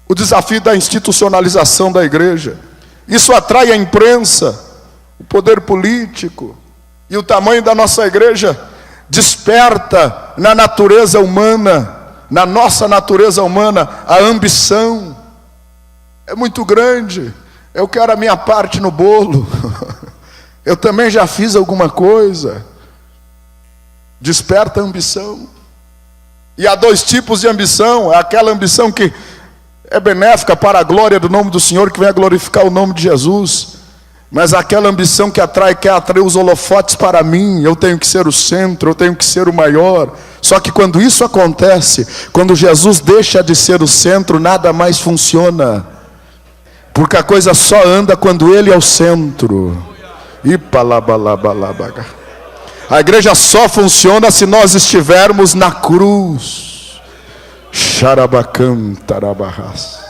O desafio da institucionalização da igreja. Isso atrai a imprensa, o poder político. E o tamanho da nossa igreja desperta na natureza humana, na nossa natureza humana, a ambição. É muito grande. Eu quero a minha parte no bolo. Eu também já fiz alguma coisa. Desperta a ambição. E há dois tipos de ambição. É aquela ambição que é benéfica para a glória do nome do Senhor, que vem a glorificar o nome de Jesus. Mas aquela ambição que quer atrair os holofotes para mim. Eu tenho que ser o centro, eu tenho que ser o maior. Só que quando isso acontece, quando Jesus deixa de ser o centro, nada mais funciona. Porque a coisa só anda quando Ele é o centro. A igreja só funciona se nós estivermos na cruz. Xarabacantarabahas.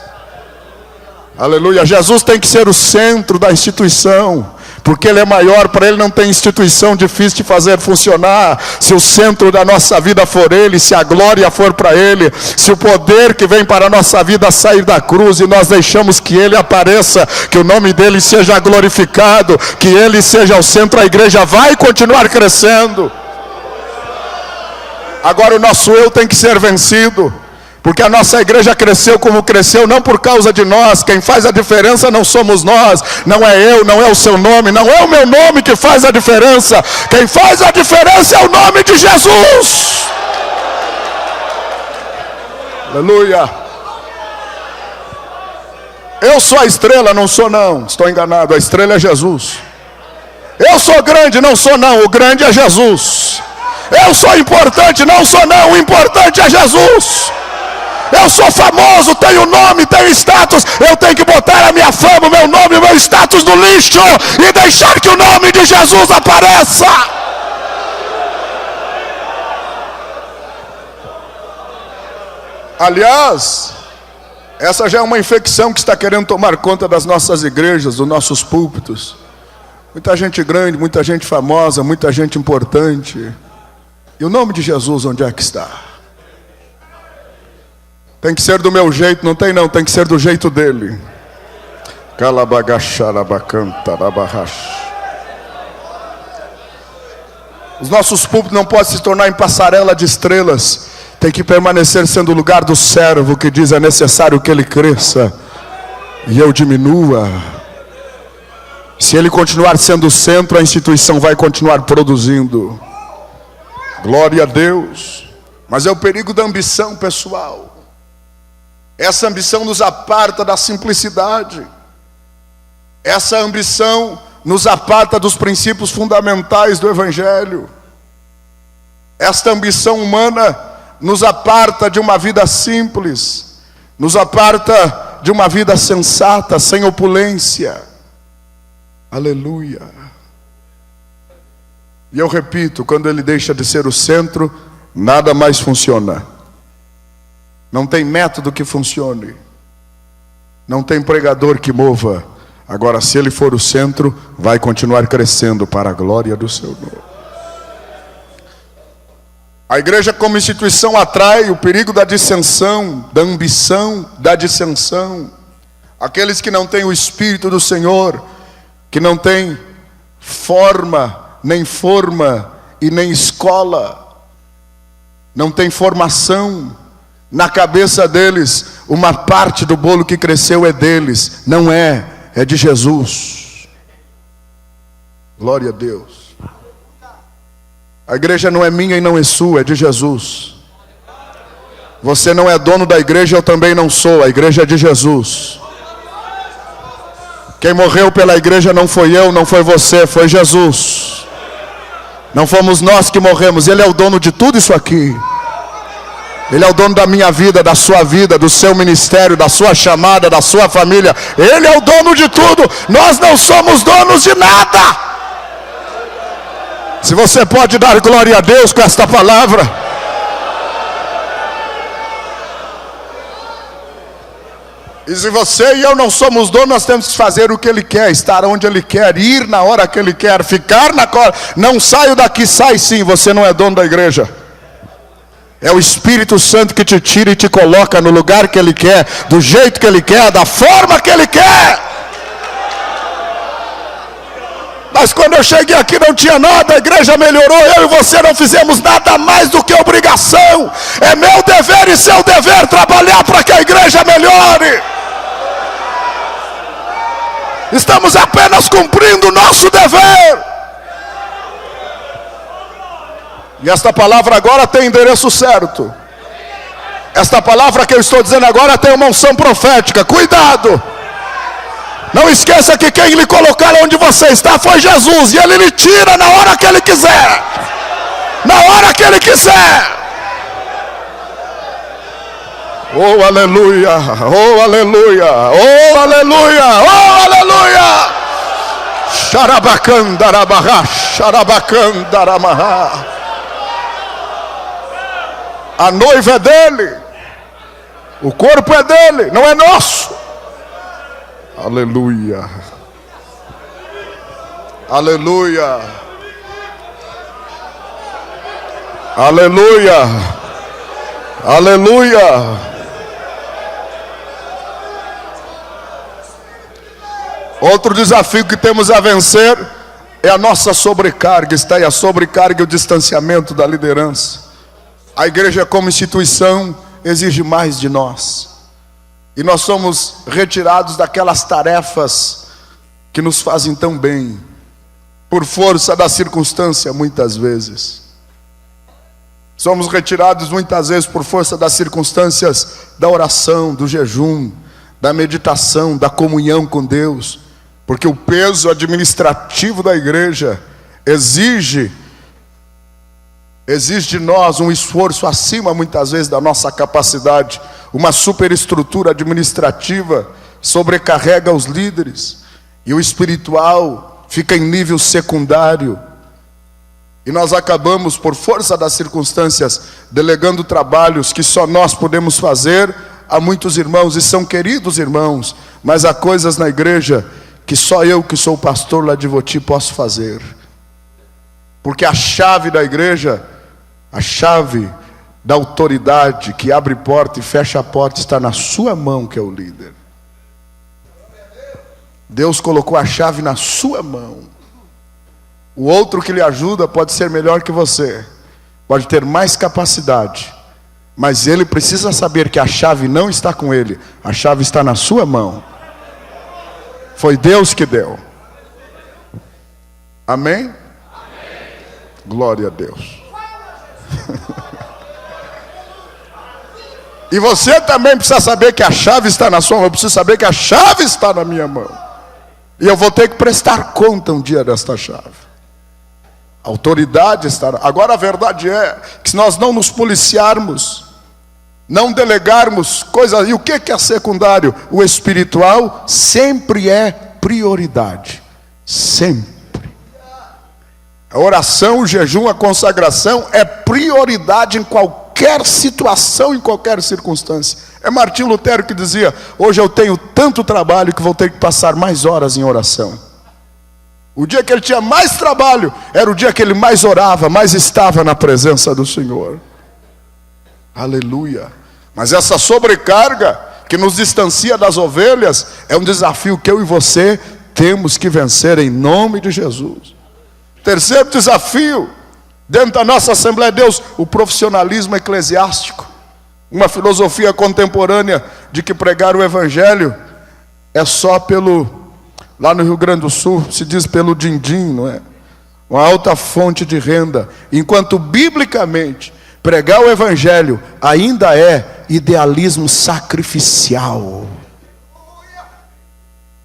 Aleluia, Jesus tem que ser o centro da instituição, porque Ele é maior, para Ele não tem instituição difícil de fazer funcionar. Se o centro da nossa vida for Ele, se a glória for para Ele, se o poder que vem para a nossa vida sair da cruz e nós deixamos que Ele apareça, que o nome dEle seja glorificado, que Ele seja o centro, a igreja vai continuar crescendo. Agora o nosso eu tem que ser vencido. Porque a nossa igreja cresceu como cresceu, não por causa de nós. Quem faz a diferença não somos nós. Não é eu, não é o seu nome, não é o meu nome que faz a diferença. Quem faz a diferença é o nome de Jesus. Aleluia. Eu sou a estrela, não sou não. Estou enganado, a estrela é Jesus. Eu sou grande, não sou não. O grande é Jesus. Eu sou importante, não sou não. O importante é Jesus. Eu sou famoso, tenho nome, tenho status. Eu tenho que botar a minha fama, o meu nome, o meu status no lixo e deixar que o nome de Jesus apareça. Aliás, essa já é uma infecção que está querendo tomar conta das nossas igrejas, dos nossos púlpitos. Muita gente grande, muita gente famosa, muita gente importante. E o nome de Jesus onde é que está? Tem que ser do meu jeito, não tem não, tem que ser do jeito dele. Os nossos púlpitos não podem se tornar em passarela de estrelas. Tem que permanecer sendo o lugar do servo que diz: é necessário que ele cresça e eu diminua. Se ele continuar sendo o centro, a instituição vai continuar produzindo. Glória a Deus. Mas é o perigo da ambição pessoal. Essa ambição nos aparta da simplicidade. Essa ambição nos aparta dos princípios fundamentais do Evangelho. Esta ambição humana nos aparta de uma vida simples, nos aparta de uma vida sensata, sem opulência. Aleluia. E eu repito, quando ele deixa de ser o centro, nada mais funciona. Não tem método que funcione. Não tem pregador que mova. Agora, se ele for o centro, vai continuar crescendo para a glória do seu nome. A igreja como instituição atrai o perigo da dissensão, da ambição, da dissensão. Aqueles que não têm o Espírito do Senhor, que não têm forma e nem escola, não tem formação. Na cabeça deles, uma parte do bolo que cresceu é deles. Não é, é de Jesus. Glória a Deus. A igreja não é minha e não é sua, é de Jesus. Você não é dono da igreja, eu também não sou. A igreja é de Jesus. Quem morreu pela igreja não foi eu, não foi você, foi Jesus. Não fomos nós que morremos. Ele é o dono de tudo isso aqui. Ele é o dono da minha vida, da sua vida, do seu ministério, da sua chamada, da sua família. Ele é o dono de tudo. Nós não somos donos de nada. Se você pode dar glória a Deus com esta palavra. E se você e eu não somos donos, nós temos que fazer o que Ele quer, estar onde Ele quer, ir na hora que Ele quer, ficar na hora. Não saio daqui, sai sim, você não é dono da igreja. É o Espírito Santo que te tira e te coloca no lugar que Ele quer, do jeito que Ele quer, da forma que Ele quer. Mas quando eu cheguei aqui não tinha nada, a igreja melhorou, eu e você não fizemos nada mais do que obrigação. É meu dever e seu dever trabalhar para que a igreja melhore. Estamos apenas cumprindo o nosso dever. E esta palavra agora tem endereço certo. Esta palavra que eu estou dizendo agora tem uma unção profética. Cuidado! Não esqueça que quem lhe colocar onde você está foi Jesus. E Ele lhe tira na hora que Ele quiser. Na hora que Ele quiser. Oh, aleluia! Oh, aleluia! Oh, aleluia! Oh, aleluia! Xarabacandarabará, xarabacandaramará. A noiva é dele. O corpo é dele, não é nosso. Aleluia. Aleluia. Aleluia. Aleluia. Outro desafio que temos a vencer é a nossa sobrecarga. Está aí a sobrecarga e o distanciamento da liderança. A igreja como instituição exige mais de nós. E nós somos retirados daquelas tarefas que nos fazem tão bem, por força da circunstância muitas vezes. Somos retirados muitas vezes por força das circunstâncias da oração, do jejum, da meditação, da comunhão com Deus. Porque o peso administrativo da igreja exige de nós um esforço acima muitas vezes da nossa capacidade. Uma superestrutura administrativa sobrecarrega os líderes. E o espiritual fica em nível secundário. E nós acabamos, por força das circunstâncias, delegando trabalhos que só nós podemos fazer a muitos irmãos. E são queridos irmãos. Mas há coisas na igreja que só eu, que sou pastor lá de Voti, posso fazer. Porque a chave da igreja, a chave da autoridade que abre porta e fecha a porta está na sua mão, que é o líder. Deus colocou a chave na sua mão. O outro que lhe ajuda pode ser melhor que você, pode ter mais capacidade, mas ele precisa saber que a chave não está com ele, a chave está na sua mão. Foi Deus que deu. Amém? Glória a Deus. E você também precisa saber que a chave está na sua mão. Eu preciso saber que a chave está na minha mão. E eu vou ter que prestar conta um dia desta chave. A autoridade está. Agora a verdade é que se nós não nos policiarmos, não delegarmos coisas. E o que é secundário? O espiritual sempre é prioridade. Sempre. A oração, o jejum, a consagração é prioridade em qualquer situação, em qualquer circunstância. É Martim Lutero que dizia: hoje eu tenho tanto trabalho que vou ter que passar mais horas em oração. O dia que ele tinha mais trabalho era o dia que ele mais orava, mais estava na presença do Senhor. Aleluia. Mas essa sobrecarga que nos distancia das ovelhas é um desafio que eu e você temos que vencer em nome de Jesus. Terceiro desafio, dentro da nossa Assembleia de Deus, o profissionalismo eclesiástico. Uma filosofia contemporânea de que pregar o Evangelho é só lá no Rio Grande do Sul, se diz pelo din-din, não é? Uma alta fonte de renda. Enquanto biblicamente, pregar o Evangelho ainda é idealismo sacrificial.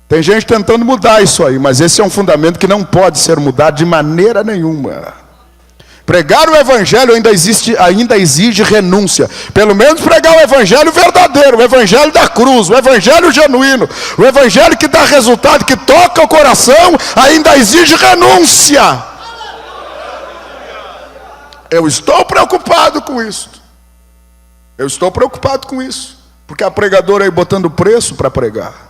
Tem gente tentando mudar isso aí, mas esse é um fundamento que não pode ser mudado de maneira nenhuma. Pregar o Evangelho ainda exige renúncia. Pelo menos pregar o Evangelho verdadeiro, o Evangelho da cruz, o Evangelho genuíno, o Evangelho que dá resultado, que toca o coração, ainda exige renúncia. Eu estou preocupado com isso. Eu estou preocupado com isso. Porque a pregadora aí botando preço para pregar.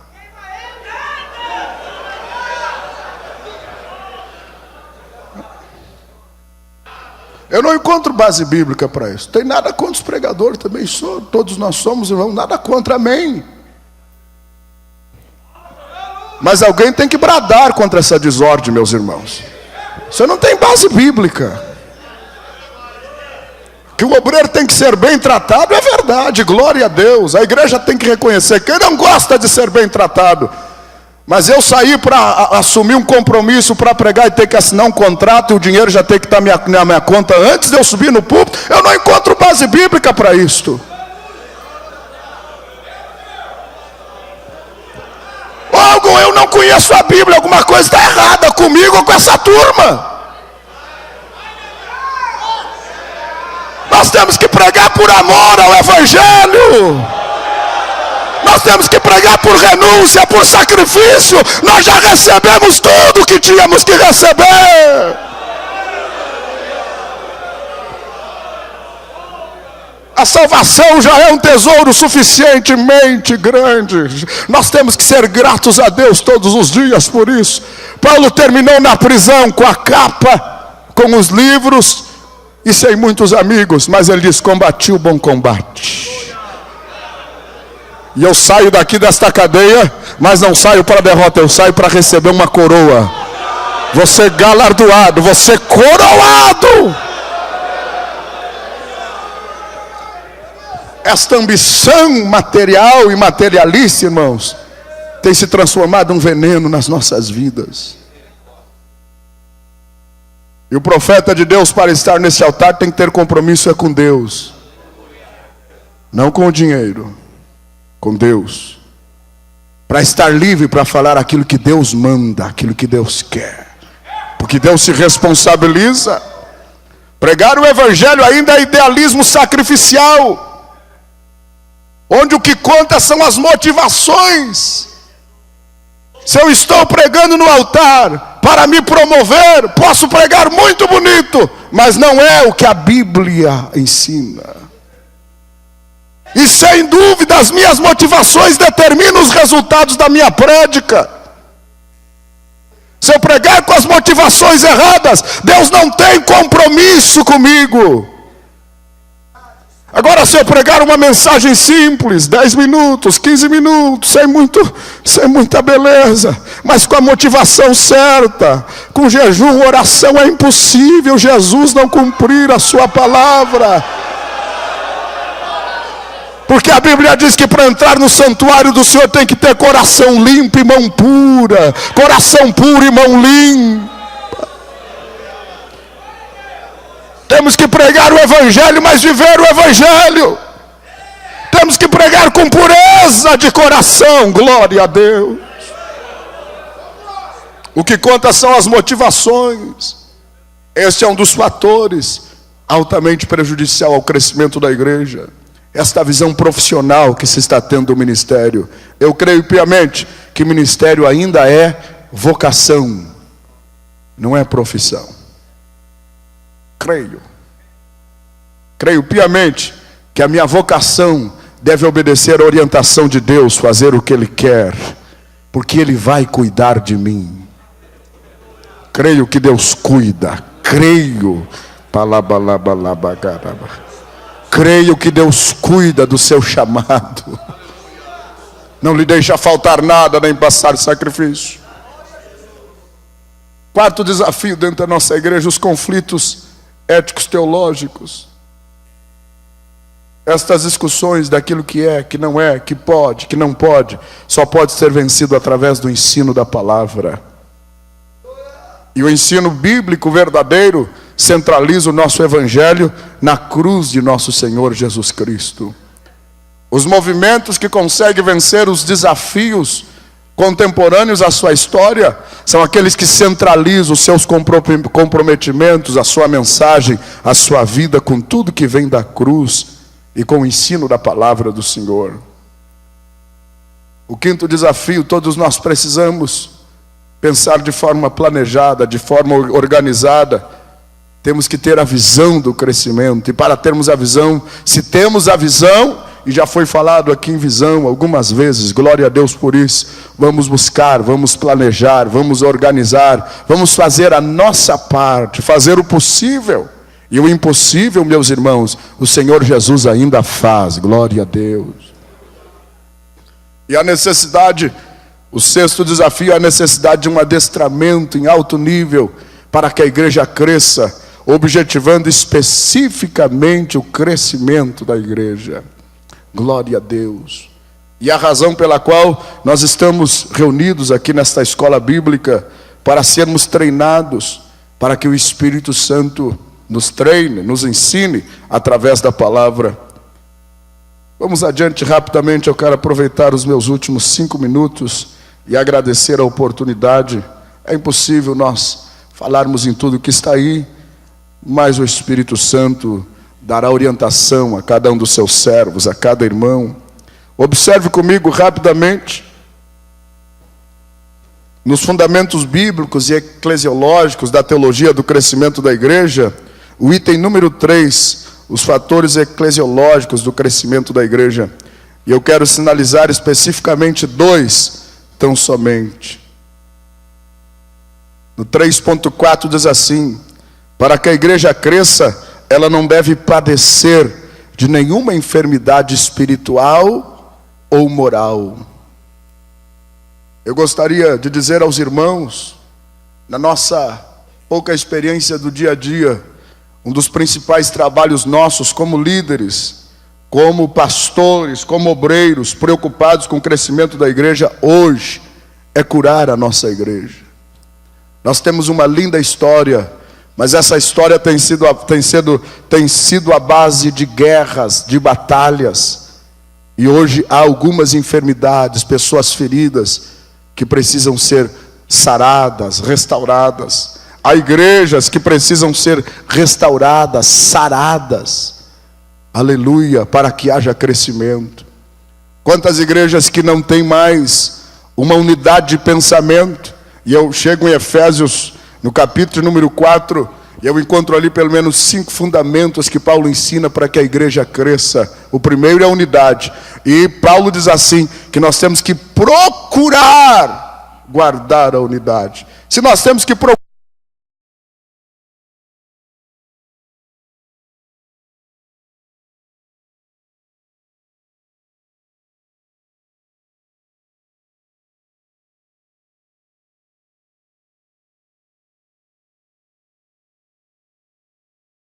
Eu não encontro base bíblica para isso. Tem nada contra os pregadores, também sou. Todos nós somos irmãos, nada contra, amém. Mas alguém tem que bradar contra essa desordem, meus irmãos. Você não tem base bíblica. Que o obreiro tem que ser bem tratado, é verdade, glória a Deus. A igreja tem que reconhecer. Quem não gosta de ser bem tratado? Mas eu saí para assumir um compromisso para pregar e ter que assinar um contrato, e o dinheiro já tem que estar na minha conta antes de eu subir no púlpito, eu não encontro base bíblica para isto. Eu não conheço a Bíblia, alguma coisa está errada comigo ou com essa turma. Nós temos que pregar por amor ao Evangelho. Nós temos que pregar por renúncia, por sacrifício. Nós já recebemos tudo o que tínhamos que receber. A salvação já é um tesouro suficientemente grande. Nós temos que ser gratos a Deus todos os dias por isso. Paulo terminou na prisão com a capa, com os livros e sem muitos amigos, mas ele diz: combati o bom combate. E eu saio daqui desta cadeia, mas não saio para a derrota, eu saio para receber uma coroa. Você galardoado, você coroado. Esta ambição material e materialista, irmãos, tem se transformado em um veneno nas nossas vidas. E o profeta de Deus, para estar nesse altar, tem que ter compromisso com Deus. Não com o dinheiro. Com Deus, para estar livre para falar aquilo que Deus manda, aquilo que Deus quer, porque Deus se responsabiliza. Pregar o Evangelho ainda é idealismo sacrificial, onde o que conta são as motivações. Se eu estou pregando no altar para me promover, posso pregar muito bonito, mas não é o que a Bíblia ensina. E sem dúvida as minhas motivações determinam os resultados da minha prédica. Se eu pregar com as motivações erradas, Deus não tem compromisso comigo. Agora, se eu pregar uma mensagem simples, 10 minutos, 15 minutos, sem muita beleza, mas com a motivação certa, com jejum, oração, é impossível Jesus não cumprir a sua palavra. Porque a Bíblia diz que para entrar no santuário do Senhor tem que ter coração limpo e mão pura. Coração puro e mão limpa. Temos que pregar o Evangelho, mas viver o Evangelho. Temos que pregar com pureza de coração. Glória a Deus. O que conta são as motivações. Este é um dos fatores altamente prejudicial ao crescimento da igreja. esta visão profissional que se está tendo do ministério. Eu creio piamente que ministério ainda é vocação, não é profissão. Creio piamente que a minha vocação deve obedecer à orientação de Deus, fazer o que Ele quer, porque Ele vai cuidar de mim. Creio que Deus cuida, creio que Deus cuida do seu chamado, não lhe deixa faltar nada, nem passar sacrifício. Quarto desafio dentro da nossa igreja: os conflitos éticos teológicos. Estas discussões daquilo que é, que não é, que pode, que não pode, só pode ser vencido através do ensino da palavra. E o ensino bíblico verdadeiro centraliza o nosso evangelho na cruz de nosso Senhor Jesus Cristo. Os movimentos que conseguem vencer os desafios contemporâneos à sua história são aqueles que centralizam os seus comprometimentos, a sua mensagem, a sua vida com tudo que vem da cruz e com o ensino da palavra do Senhor. O quinto desafio: todos nós precisamos pensar de forma planejada, de forma organizada. Temos que ter a visão do crescimento. E para termos a visão, se temos a visão, e já foi falado aqui em visão algumas vezes, glória a Deus por isso, vamos buscar, vamos planejar, vamos organizar, vamos fazer a nossa parte, fazer o possível. E o impossível, meus irmãos, o Senhor Jesus ainda faz, glória a Deus. E a necessidade, o sexto desafio, é a necessidade de um adestramento em alto nível para que a igreja cresça, objetivando especificamente o crescimento da igreja. Glória a Deus. E a razão pela qual nós estamos reunidos aqui nesta escola bíblica, para sermos treinados, para que o Espírito Santo nos treine, nos ensine através da palavra. Vamos adiante rapidamente. Eu quero aproveitar os meus últimos 5 minutos e agradecer a oportunidade. É impossível nós falarmos em tudo que está aí, mas o Espírito Santo dará orientação a cada um dos seus servos, a cada irmão. Observe comigo rapidamente, nos fundamentos bíblicos e eclesiológicos da teologia do crescimento da igreja, o item número 3, os fatores eclesiológicos do crescimento da igreja. E eu quero sinalizar especificamente 2, tão somente. No 3.4 diz assim: para que a igreja cresça, ela não deve padecer de nenhuma enfermidade espiritual ou moral. Eu gostaria de dizer aos irmãos, na nossa pouca experiência do dia a dia, um dos principais trabalhos nossos como líderes, como pastores, como obreiros, preocupados com o crescimento da igreja hoje, é curar a nossa igreja. Nós temos uma linda história, mas essa história tem sido a base de guerras, de batalhas. E hoje há algumas enfermidades, pessoas feridas, que precisam ser saradas, restauradas. Há igrejas que precisam ser restauradas, saradas. Aleluia, para que haja crescimento. Quantas igrejas que não têm mais uma unidade de pensamento. E eu chego em Efésios, no capítulo número 4, e eu encontro ali pelo menos 5 fundamentos que Paulo ensina para que a igreja cresça. O primeiro é a unidade. E Paulo diz assim, que nós temos que procurar guardar a unidade. Se nós temos que procurar